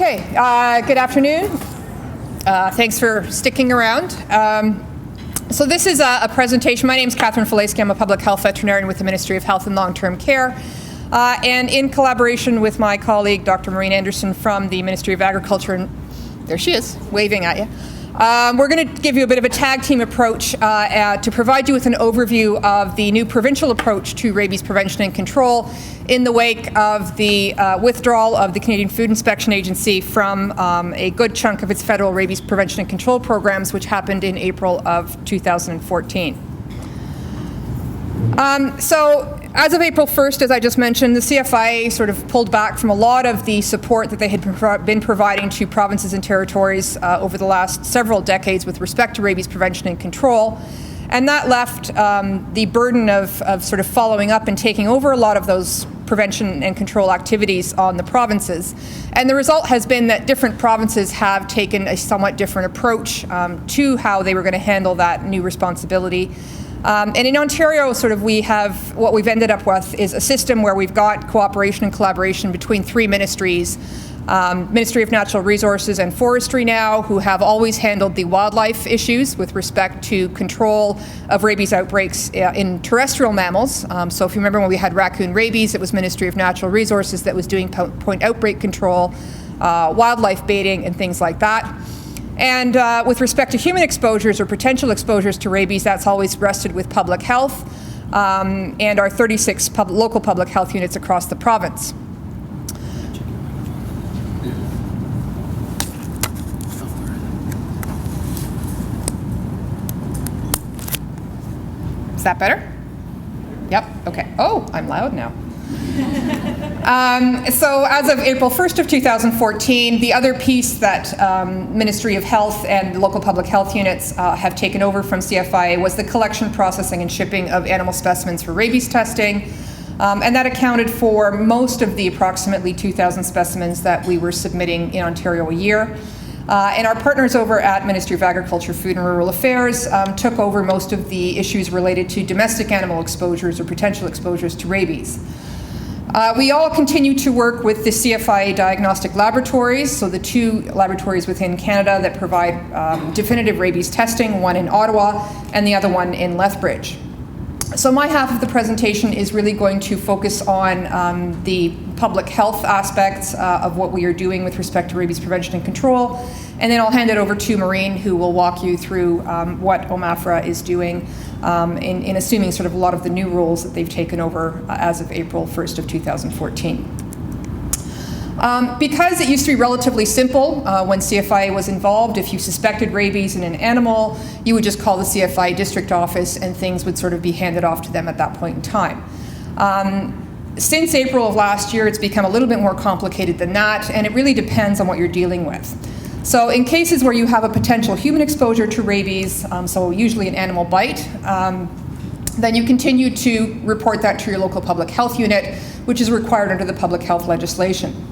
Okay, good afternoon. Thanks for sticking around. So this is a presentation. My name is Filejski. I'm a public health veterinarian with the Ministry of Health and Long-Term Care. And in collaboration with my colleague, Dr. Maureen Anderson from the Ministry of Agriculture, and there she is, waving at you. We're going to give you a bit of a tag team approach to provide you with an overview of the new provincial approach to rabies prevention and control in the wake of the withdrawal of the Canadian Food Inspection Agency from a good chunk of its federal rabies prevention and control programs, which happened in April of 2014. So as of April 1st, as I just mentioned, the CFIA sort of pulled back from a lot of the support that they had been providing to provinces and territories over the last several decades with respect to rabies prevention and control. And that left the burden of sort of following up and taking over a lot of those prevention and control activities on the provinces. And the result has been that different provinces have taken a somewhat different approach to how they were going to handle that new responsibility. And in Ontario, sort of what we've ended up with is a system where we've got cooperation and collaboration between three ministries. Ministry of Natural Resources and Forestry now, who have always handled the wildlife issues with respect to control of rabies outbreaks in terrestrial mammals. So if you remember when we had raccoon rabies, it was Ministry of Natural Resources that was doing point outbreak control, wildlife baiting, and things like that. And with respect to human exposures or potential exposures to rabies, that's always rested with Public Health and our 36 local public health units across the province. Is that better? Yep, okay. Oh, I'm loud now. So as of April 1st of 2014, the other piece that Ministry of Health and local public health units have taken over from CFIA was the collection, processing, and shipping of animal specimens for rabies testing. And that accounted for most of the approximately 2,000 specimens that we were submitting in Ontario a year. And our partners over at Ministry of Agriculture, Food and Rural Affairs took over most of the issues related to domestic animal exposures or potential exposures to rabies. We all continue to work with the CFIA diagnostic laboratories, so the two laboratories within Canada that provide definitive rabies testing, one in Ottawa and the other one in Lethbridge. So my half of the presentation is really going to focus on the public health aspects of what we are doing with respect to rabies prevention and control, and then I'll hand it over to Maureen, who will walk you through what OMAFRA is doing in assuming sort of a lot of the new rules that they've taken over as of April 1st of 2014. Because it used to be relatively simple when CFIA was involved, if you suspected rabies in an animal, you would just call the CFIA district office and things would sort of be handed off to them at that point in time. Since April of last year, it's become a little bit more complicated than that, and it really depends on what you're dealing with. So in cases where you have a potential human exposure to rabies, so usually an animal bite, then you continue to report that to your local public health unit, which is required under the public health legislation.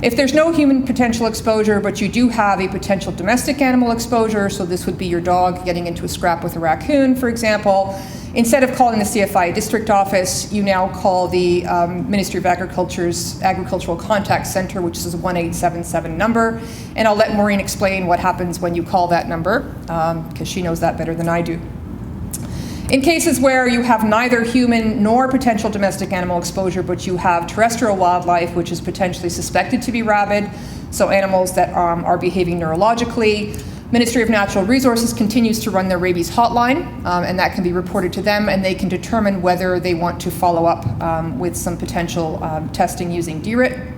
If there's no human potential exposure, but you do have a potential domestic animal exposure, so this would be your dog getting into a scrap with a raccoon, for example, instead of calling the CFIA district office, you now call the Ministry of Agriculture's Agricultural Contact Center, which is a 1877 number. And I'll let Maureen explain what happens when you call that number, because she knows that better than I do. In cases where you have neither human nor potential domestic animal exposure, but you have terrestrial wildlife, which is potentially suspected to be rabid, so animals that are behaving neurologically, Ministry of Natural Resources continues to run their rabies hotline, and that can be reported to them, and they can determine whether they want to follow up with some potential testing using DRIT.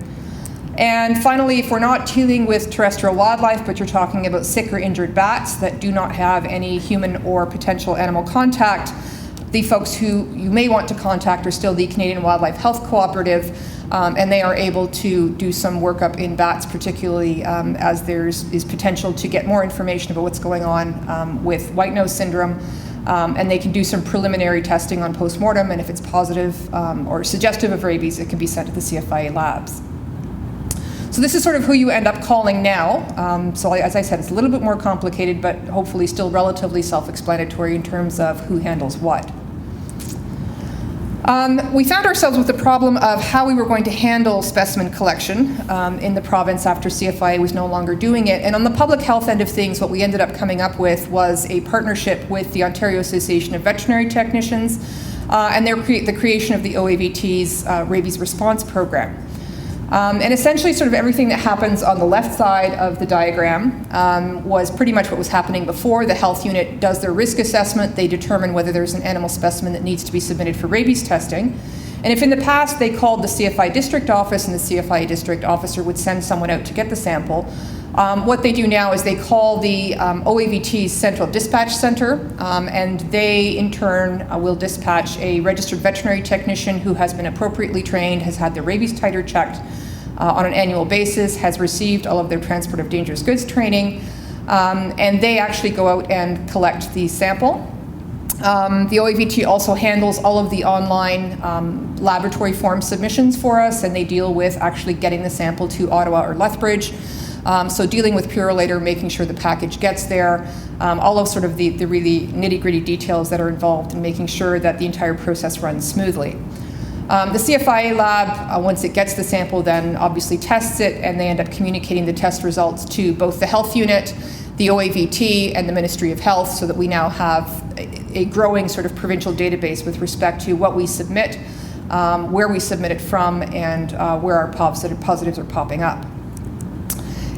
And finally, if we're not dealing with terrestrial wildlife, but you're talking about sick or injured bats that do not have any human or potential animal contact, the folks who you may want to contact are still the Canadian Wildlife Health Cooperative, and they are able to do some workup in bats, particularly as there is potential to get more information about what's going on with white nose syndrome. And they can do some preliminary testing on postmortem, and if it's positive or suggestive of rabies, it can be sent to the CFIA labs. So this is sort of who you end up calling now. So as I said, it's a little bit more complicated, but hopefully still relatively self-explanatory in terms of who handles what. We found ourselves with the problem of how we were going to handle specimen collection in the province after CFIA was no longer doing it. And on the public health end of things, what we ended up coming up with was a partnership with the Ontario Association of Veterinary Technicians and the creation of the OAVT's Rabies Response Program. And essentially sort of everything that happens on the left side of the diagram was pretty much what was happening before. The health unit does their risk assessment. They determine whether there's an animal specimen that needs to be submitted for rabies testing. And if in the past they called the CFI district office and the CFI district officer would send someone out to get the sample, what they do now is they call the OAVT's Central Dispatch Center, and they in turn will dispatch a registered veterinary technician who has been appropriately trained, has had their rabies titer checked on an annual basis, has received all of their transport of dangerous goods training, and they actually go out and collect the sample. The OAVT also handles all of the online laboratory form submissions for us, and they deal with actually getting the sample to Ottawa or Lethbridge. So dealing with Purolator, making sure the package gets there, all of sort of the really nitty-gritty details that are involved in making sure that the entire process runs smoothly. The CFIA lab, once it gets the sample, then obviously tests it, and they end up communicating the test results to both the health unit, the OAVT, and the Ministry of Health, so that we now have a growing sort of provincial database with respect to what we submit, where we submit it from, and where our positives are popping up.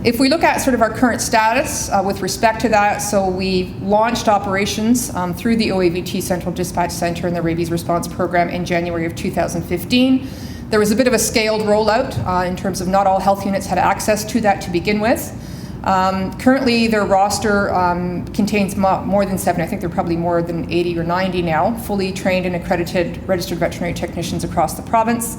If we look at sort of our current status with respect to that, so we launched operations through the OAVT Central Dispatch Center and the Rabies Response Program in January of 2015. There was a bit of a scaled rollout in terms of not all health units had access to that to begin with. Currently, their roster contains more than 7, I think they're probably more than 80 or 90 now, fully trained and accredited registered veterinary technicians across the province.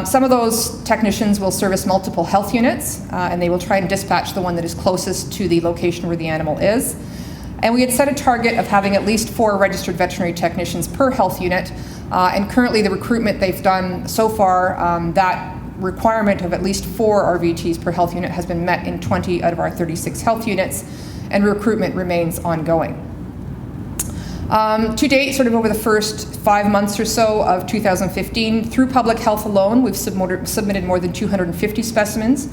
Some of those technicians will service multiple health units, and they will try and dispatch the one that is closest to the location where the animal is. And we had set a target of having at least 4 registered veterinary technicians per health unit, and currently the recruitment they've done so far, that requirement of at least 4 RVTs per health unit has been met in 20 out of our 36 health units, and recruitment remains ongoing. To date, sort of over the first 5 months or so of 2015, through public health alone, we've submitted more than 250 specimens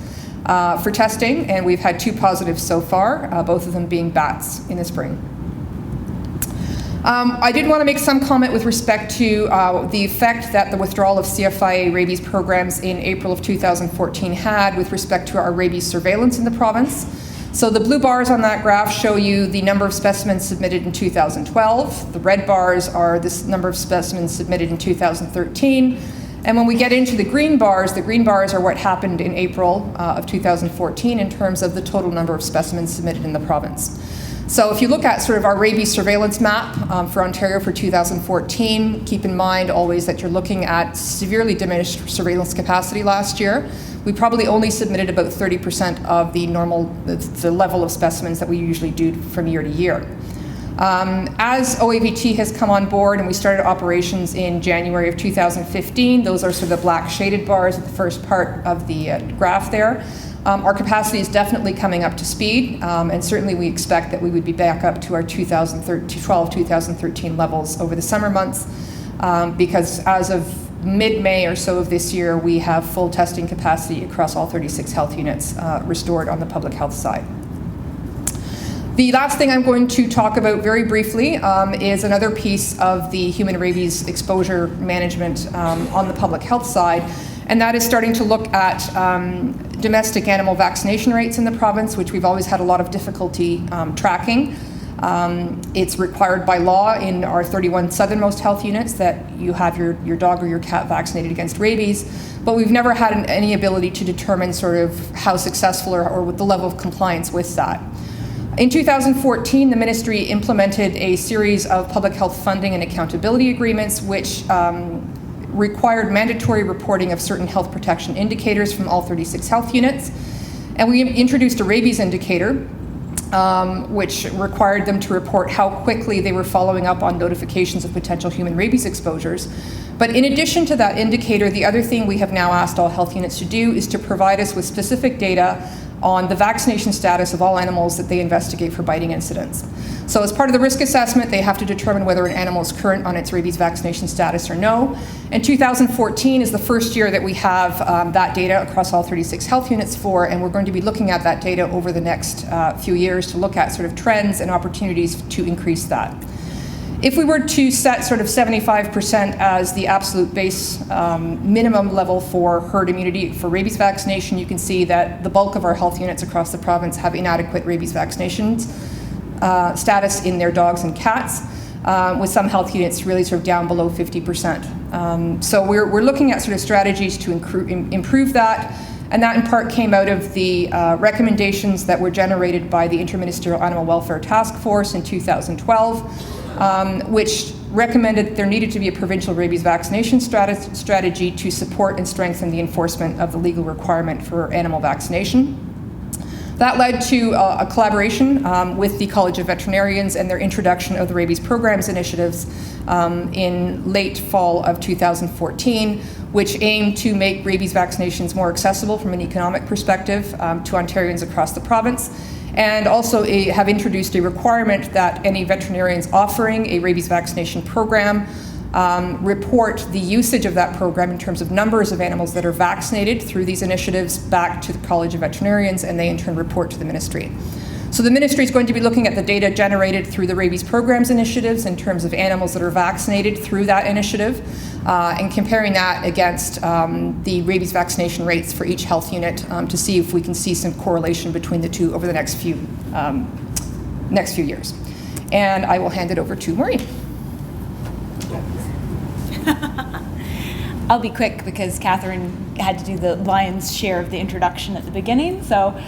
for testing, and we've had 2 positives so far, both of them being bats in the spring. I did want to make some comment with respect to the effect that the withdrawal of CFIA rabies programs in April of 2014 had with respect to our rabies surveillance in the province. So the blue bars on that graph show you the number of specimens submitted in 2012. The red bars are the number of specimens submitted in 2013. And when we get into the green bars are what happened in April of 2014 in terms of the total number of specimens submitted in the province. So if you look at sort of our rabies surveillance map for Ontario for 2014, keep in mind always that you're looking at severely diminished surveillance capacity last year. We probably only submitted about 30% of the level of specimens that we usually do from year to year. As OAVT has come on board and we started operations in January of 2015, those are sort of the black shaded bars at the first part of the graph there. Our capacity is definitely coming up to speed, and certainly we expect that we would be back up to our 2012-2013 levels over the summer months, because as of mid-May or so of this year, we have full testing capacity across all 36 health units restored on the public health side. The last thing I'm going to talk about very briefly is another piece of the human rabies exposure management on the public health side, and that is starting to look at domestic animal vaccination rates in the province, which we've always had a lot of difficulty tracking. It's required by law in our 31 southernmost health units that you have your dog or your cat vaccinated against rabies, but we've never had any ability to determine sort of how successful or with the level of compliance with that. In 2014, the ministry implemented a series of public health funding and accountability agreements which required mandatory reporting of certain health protection indicators from all 36 health units. And we introduced a rabies indicator, which required them to report how quickly they were following up on notifications of potential human rabies exposures. But in addition to that indicator, the other thing we have now asked all health units to do is to provide us with specific data on the vaccination status of all animals that they investigate for biting incidents. So as part of the risk assessment, they have to determine whether an animal is current on its rabies vaccination status or no. And 2014 is the first year that we have that data across all 36 health units for, and we're going to be looking at that data over the next few years to look at sort of trends and opportunities to increase that. If we were to set sort of 75% as the absolute base minimum level for herd immunity for rabies vaccination, you can see that the bulk of our health units across the province have inadequate rabies vaccinations status in their dogs and cats, with some health units really sort of down below 50%. So we're looking at sort of strategies to improve that, and that in part came out of the recommendations that were generated by the Interministerial Animal Welfare Task Force in 2012. Which recommended that there needed to be a provincial rabies vaccination strategy to support and strengthen the enforcement of the legal requirement for animal vaccination. That led to a collaboration with the College of Veterinarians and their introduction of the rabies programs initiatives in late fall of 2014, which aimed to make rabies vaccinations more accessible from an economic perspective to Ontarians across the province, and also have introduced a requirement that any veterinarians offering a rabies vaccination program report the usage of that program in terms of numbers of animals that are vaccinated through these initiatives back to the College of Veterinarians, and they in turn report to the ministry. So the ministry is going to be looking at the data generated through the rabies programs initiatives in terms of animals that are vaccinated through that initiative, and comparing that against the rabies vaccination rates for each health unit to see if we can see some correlation between the two over the next few years. And I will hand it over to Maureen. I'll be quick because Catherine had to do the lion's share of the introduction at the beginning. So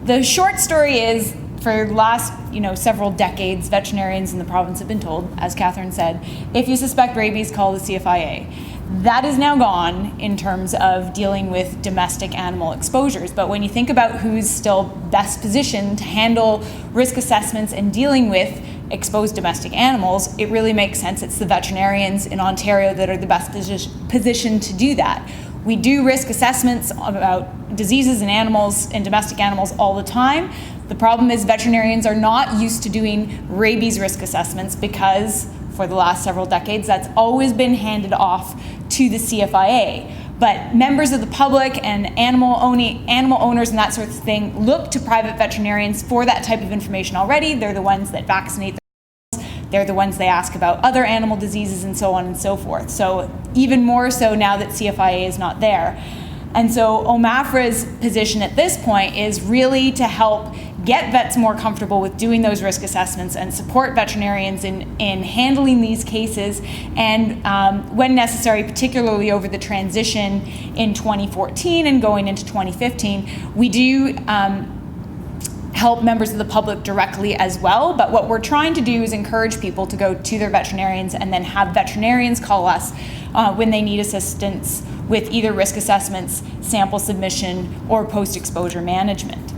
the short story is, for the last several decades, veterinarians in the province have been told, as Catherine said, if you suspect rabies, call the CFIA. That is now gone in terms of dealing with domestic animal exposures. But when you think about who's still best positioned to handle risk assessments and dealing with exposed domestic animals, it really makes sense. It's the veterinarians in Ontario that are the best positioned to do that. We do risk assessments about diseases in animals and domestic animals all the time. The problem is veterinarians are not used to doing rabies risk assessments because for the last several decades that's always been handed off to the CFIA. But members of the public and animal owners and that sort of thing look to private veterinarians for that type of information already. They're the ones that vaccinate their animals. They're the ones they ask about other animal diseases and so on and so forth. So even more so now that CFIA is not there. And so OMAFRA's position at this point is really to help get vets more comfortable with doing those risk assessments and support veterinarians in handling these cases, and when necessary, particularly over the transition in 2014 and going into 2015, we do help members of the public directly as well. But what we're trying to do is encourage people to go to their veterinarians and then have veterinarians call us when they need assistance with either risk assessments, sample submission, or post-exposure management.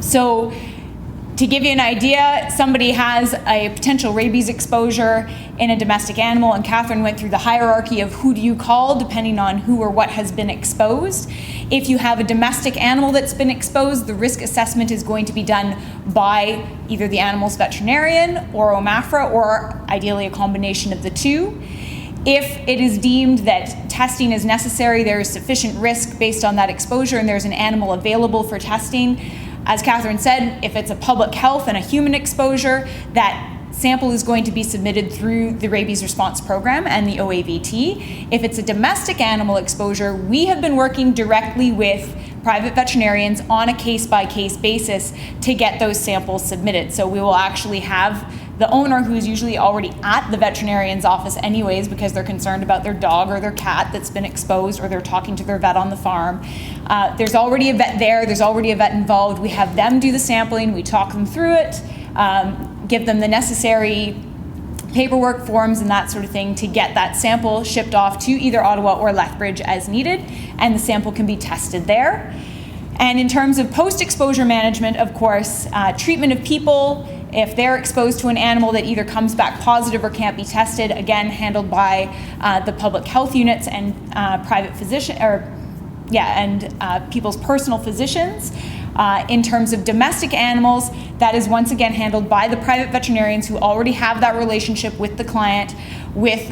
So to give you an idea, somebody has a potential rabies exposure in a domestic animal, and Catherine went through the hierarchy of who do you call depending on who or what has been exposed. If you have a domestic animal that's been exposed, the risk assessment is going to be done by either the animal's veterinarian or OMAFRA, or ideally a combination of the two. If it is deemed that testing is necessary, there is sufficient risk based on that exposure, and there's an animal available for testing, as Catherine said, if it's a public health and a human exposure, that sample is going to be submitted through the Rabies Response Program and the OAVT. If it's a domestic animal exposure, we have been working directly with private veterinarians on a case-by-case basis to get those samples submitted. So we will actually have the owner, who's usually already at the veterinarian's office anyways because they're concerned about their dog or their cat that's been exposed, or they're talking to their vet on the farm. There's already a vet there, there's already a vet involved. We have them do the sampling, we talk them through it, give them the necessary paperwork, forms, and that sort of thing to get that sample shipped off to either Ottawa or Lethbridge as needed, and the sample can be tested there. And in terms of post-exposure management, of course, treatment of people, if they're exposed to an animal that either comes back positive or can't be tested, again, handled by the public health units and private physician or people's personal physicians. In terms of domestic animals, that is once again handled by the private veterinarians who already have that relationship with the client, with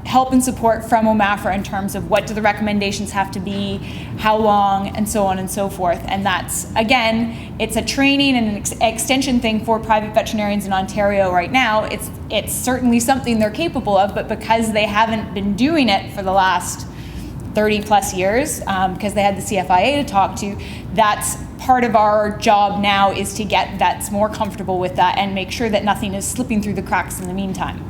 help and support from OMAFRA in terms of what do the recommendations have to be, how long, and so on and so forth. And that's, again, it's a training and an extension thing for private veterinarians in Ontario right now. It's certainly something they're capable of, but because they haven't been doing it for the last 30 plus years, because they had the CFIA to talk to, that's part of our job now, is to get vets more comfortable with that and make sure that nothing is slipping through the cracks in the meantime.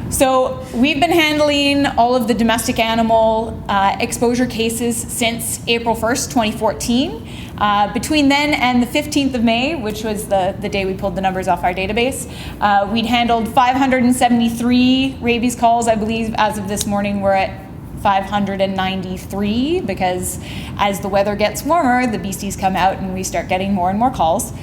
So we've been handling all of the domestic animal exposure cases since April 1st, 2014. Between then and the 15th of May, which was the day we pulled the numbers off our database, we'd handled 573 rabies calls. I believe as of this morning we're at 593, because as the weather gets warmer, the beasties come out and we start getting more and more calls.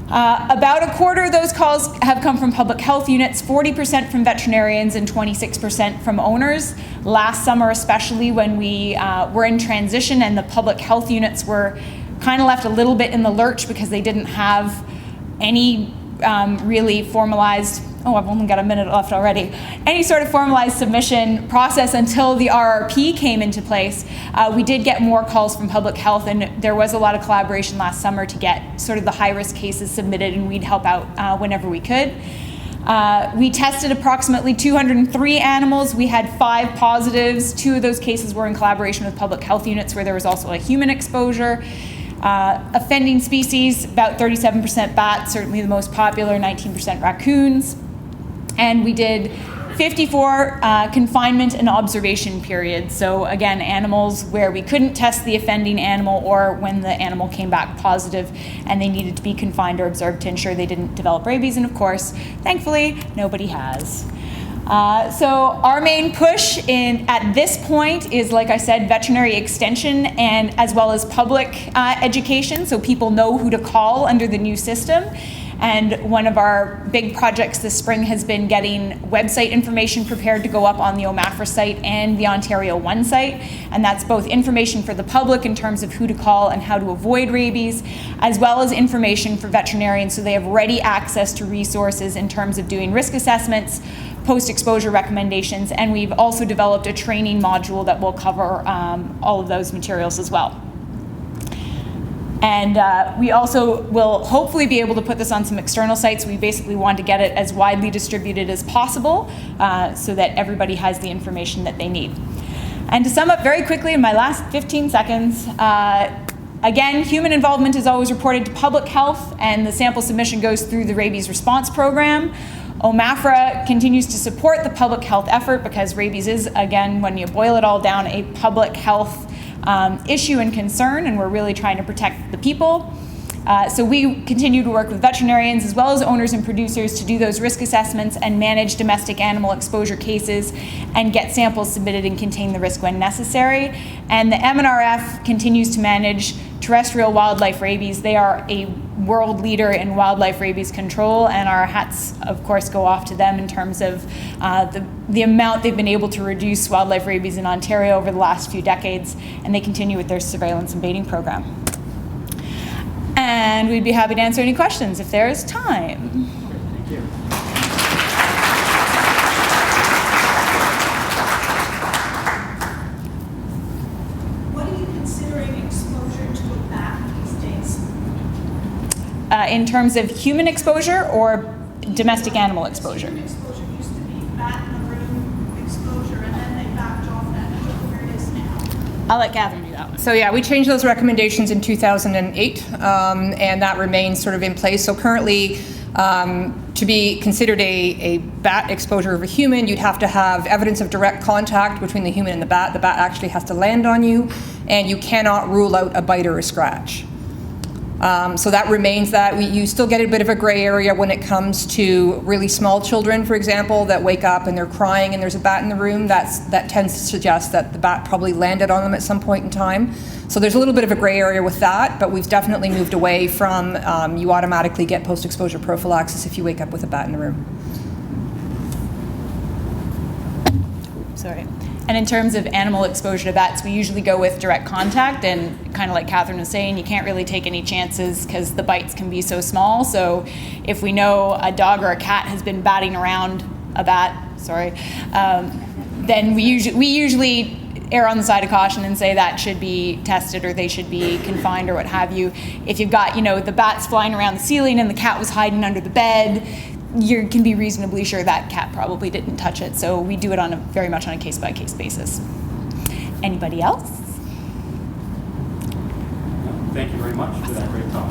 About a quarter of those calls have come from public health units, 40% from veterinarians, and 26% from owners. Last summer, especially when we were in transition and the public health units were kind of left a little bit in the lurch because they didn't have any really formalized, I've only got a minute left already, any sort of formalized submission process until the RRP came into place. We did get more calls from public health, and there was a lot of collaboration last summer to get sort of the high-risk cases submitted, and we'd help out whenever we could. We tested approximately 203 animals. We had 5 positives. 2 of those cases were in collaboration with public health units where there was also a human exposure. Offending species, about 37% bats, certainly the most popular, 19% raccoons. And we did 54 confinement and observation periods. So again, animals where we couldn't test the offending animal, or when the animal came back positive and they needed to be confined or observed to ensure they didn't develop rabies. And of course, thankfully, nobody has. So our main push at this point is, like I said, veterinary extension, and as well as public education, so people know who to call under the new system. And one of our big projects this spring has been getting website information prepared to go up on the OMAFRA site and the Ontario One site. And that's both information for the public in terms of who to call and how to avoid rabies, as well as information for veterinarians so they have ready access to resources in terms of doing risk assessments, post-exposure recommendations, and we've also developed a training module that will cover all of those materials as well. And we also will hopefully be able to put this on some external sites. We basically want to get it as widely distributed as possible so that everybody has the information that they need. And to sum up very quickly in my last 15 seconds, again, human involvement is always reported to public health, and the sample submission goes through the rabies response program. OMAFRA continues to support the public health effort because rabies is, again, when you boil it all down, a public health issue and concern, and we're really trying to protect the people. So we continue to work with veterinarians as well as owners and producers to do those risk assessments and manage domestic animal exposure cases and get samples submitted and contain the risk when necessary. And the MNRF continues to manage terrestrial wildlife rabies. They are a world leader in wildlife rabies control, and our hats, of course, go off to them in terms of the amount they've been able to reduce wildlife rabies in Ontario over the last few decades, and they continue with their surveillance and baiting program. And we'd be happy to answer any questions if there is time. Thank you. What are you considering exposure to a bat these days? In terms of human exposure or domestic animal exposure? Human exposure used to be bat in the room exposure, and then they backed off that. I don't know where it is now. I'll let Catherine do that one. So yeah, we changed those recommendations in 2008, and that remains sort of in place. So currently, to be considered a bat exposure of a human, you'd have to have evidence of direct contact between the human and the bat. The bat actually has to land on you, and you cannot rule out a bite or a scratch. So that remains that. You still get a bit of a gray area when it comes to really small children, for example, that wake up and they're crying and there's a bat in the room. That tends to suggest that the bat probably landed on them at some point in time. So there's a little bit of a gray area with that, but we've definitely moved away from you automatically get post-exposure prophylaxis if you wake up with a bat in the room. Sorry. And in terms of animal exposure to bats, we usually go with direct contact, and kind of like Catherine was saying, you can't really take any chances because the bites can be so small. So if we know a dog or a cat has been batting around a bat, then we usually err on the side of caution and say that should be tested or they should be confined or what have you. If you've got, the bats flying around the ceiling and the cat was hiding under the bed, you can be reasonably sure that cat probably didn't touch it. So we do it very much on a case-by-case basis. Anybody else? Thank you very much for that great talk.